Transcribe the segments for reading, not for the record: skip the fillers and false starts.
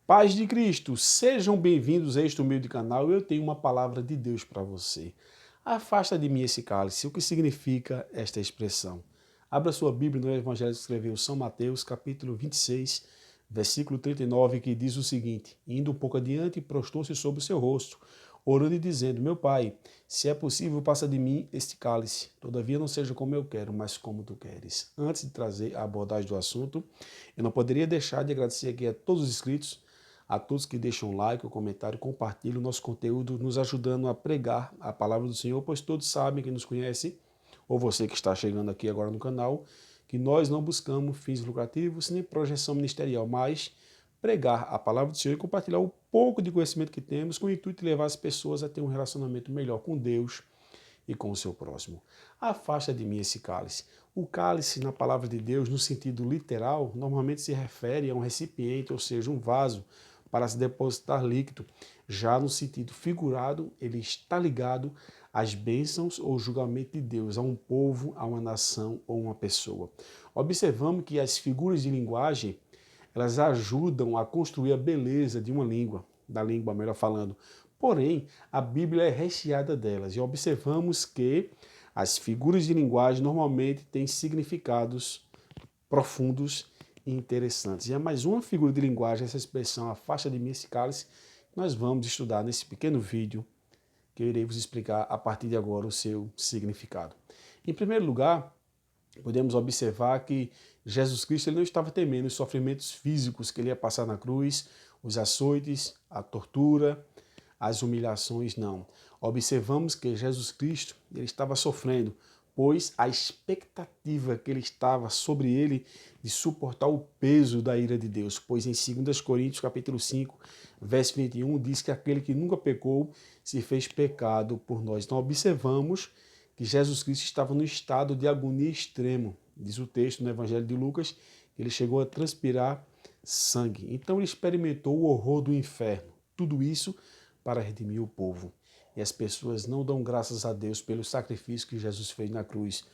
Paz de Cristo, sejam bem-vindos a este humilde canal. Eu tenho uma palavra de Deus para você. Afasta de mim esse cálice. O que significa esta expressão? Abra sua Bíblia no Evangelho que escreveu São Mateus, capítulo 26, versículo 39, que diz o seguinte: Indo um pouco adiante, prostou-se sobre o seu rosto, orando e dizendo: Meu Pai, se é possível, passa de mim este cálice. Todavia não seja como eu quero, mas como tu queres. Antes de trazer a abordagem do assunto, eu não poderia deixar de agradecer aqui a todos os inscritos, a todos que deixam um like, um comentário, compartilham o nosso conteúdo, nos ajudando a pregar a palavra do Senhor, pois todos sabem que nos conhece, ou você que está chegando aqui agora no canal, que nós não buscamos fins lucrativos nem projeção ministerial, mas pregar a palavra do Senhor e compartilhar o pouco de conhecimento que temos com o intuito de levar as pessoas a ter um relacionamento melhor com Deus e com o seu próximo. Afasta de mim esse cálice. O cálice, na palavra de Deus, no sentido literal, normalmente se refere a um recipiente, ou seja, um vaso, para se depositar líquido. Já no sentido figurado, ele está ligado às bênçãos ou julgamento de Deus, a um povo, a uma nação ou uma pessoa. Observamos que as figuras de linguagem, elas ajudam a construir a beleza de uma língua, da língua, melhor falando. Porém, a Bíblia é recheada delas e observamos que as figuras de linguagem normalmente têm significados profundos e interessantes. E é mais uma figura de linguagem, essa expressão, afasta de mim esse cálice, que nós vamos estudar nesse pequeno vídeo que eu irei vos explicar a partir de agora o seu significado. Em primeiro lugar, podemos observar que Jesus Cristo ele não estava temendo os sofrimentos físicos que ele ia passar na cruz, os açoites, a tortura, as humilhações, não. Observamos que Jesus Cristo ele estava sofrendo, pois a expectativa que ele estava sobre ele de suportar o peso da ira de Deus, pois em 2 Coríntios capítulo 5, verso 21, diz que aquele que nunca pecou se fez pecado por nós. Então observamos que Jesus Cristo estava no estado de agonia extremo. Diz o texto no Evangelho de Lucas que ele chegou a transpirar sangue. Então ele experimentou o horror do inferno. Tudo isso para redimir o povo. E as pessoas não dão graças a Deus pelo sacrifício que Jesus fez na cruz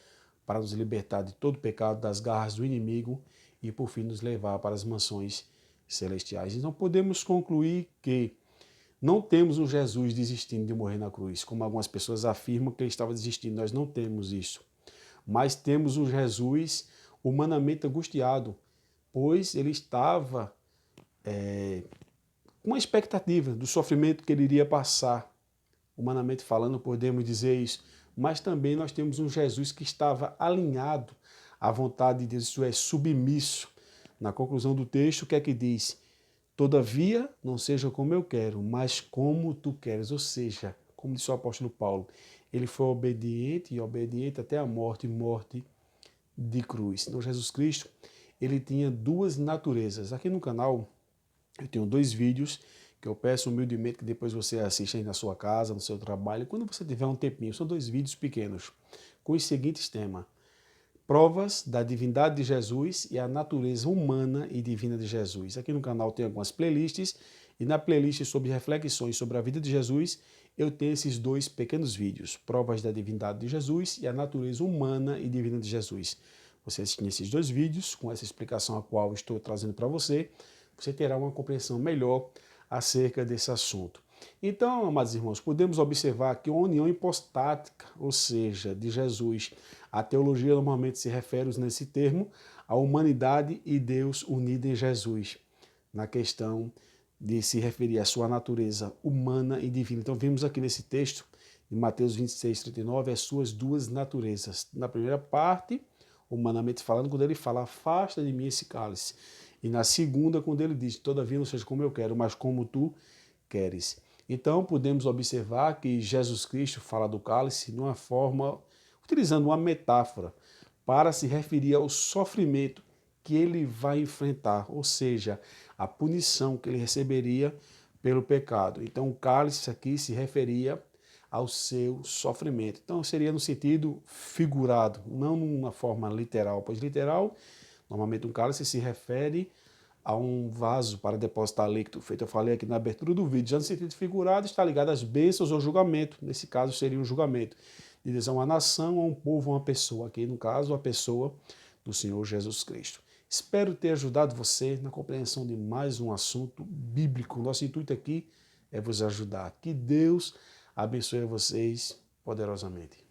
para nos libertar de todo pecado, das garras do inimigo e por fim nos levar para as mansões celestiais. Então podemos concluir que não temos um Jesus desistindo de morrer na cruz, como algumas pessoas afirmam que ele estava desistindo. Nós não temos isso. Mas temos um Jesus humanamente angustiado, pois ele estava com uma expectativa do sofrimento que ele iria passar. Humanamente falando, podemos dizer isso. Mas também nós temos um Jesus que estava alinhado à vontade de Deus, isso é, submisso. Na conclusão do texto, o que é que diz? Todavia, não seja como eu quero, mas como tu queres. Ou seja, como disse o apóstolo Paulo, ele foi obediente e obediente até a morte, morte de cruz. Então, Jesus Cristo, ele tinha duas naturezas. Aqui no canal, eu tenho dois vídeos que eu peço humildemente que depois você assista aí na sua casa, no seu trabalho, quando você tiver um tempinho. São dois vídeos pequenos, com os seguintes temas: provas da divindade de Jesus e a natureza humana e divina de Jesus. Aqui no canal tem algumas playlists e na playlist sobre reflexões sobre a vida de Jesus eu tenho esses dois pequenos vídeos, provas da divindade de Jesus e a natureza humana e divina de Jesus. Você assistindo esses dois vídeos, com essa explicação a qual estou trazendo para você, você terá uma compreensão melhor acerca desse assunto. Então, amados irmãos, podemos observar que a união hipostática, ou seja, de Jesus, a teologia normalmente se refere nesse termo à humanidade e Deus unido em Jesus, na questão de se referir à sua natureza humana e divina. Então, vimos aqui nesse texto, em Mateus 26, 39, as suas duas naturezas. Na primeira parte, humanamente falando, quando ele fala, afasta de mim esse cálice. E na segunda, quando ele diz, todavia não seja como eu quero, mas como tu queres. Então, podemos observar que Jesus Cristo fala do cálice de uma forma, utilizando uma metáfora, para se referir ao sofrimento que ele vai enfrentar, ou seja, a punição que ele receberia pelo pecado. Então, o cálice aqui se referia ao seu sofrimento. Então, seria no sentido figurado, não numa forma literal, pois literal, normalmente um cálice se refere a um vaso para depositar líquido, feito eu falei aqui na abertura do vídeo. Já no sentido figurado, está ligado às bênçãos ou julgamento. Nesse caso, seria um julgamento de Deus a uma nação, a um povo, a uma pessoa. Aqui, no caso, a pessoa do Senhor Jesus Cristo. Espero ter ajudado você na compreensão de mais um assunto bíblico. Nosso intuito aqui é vos ajudar. Que Deus abençoe vocês poderosamente.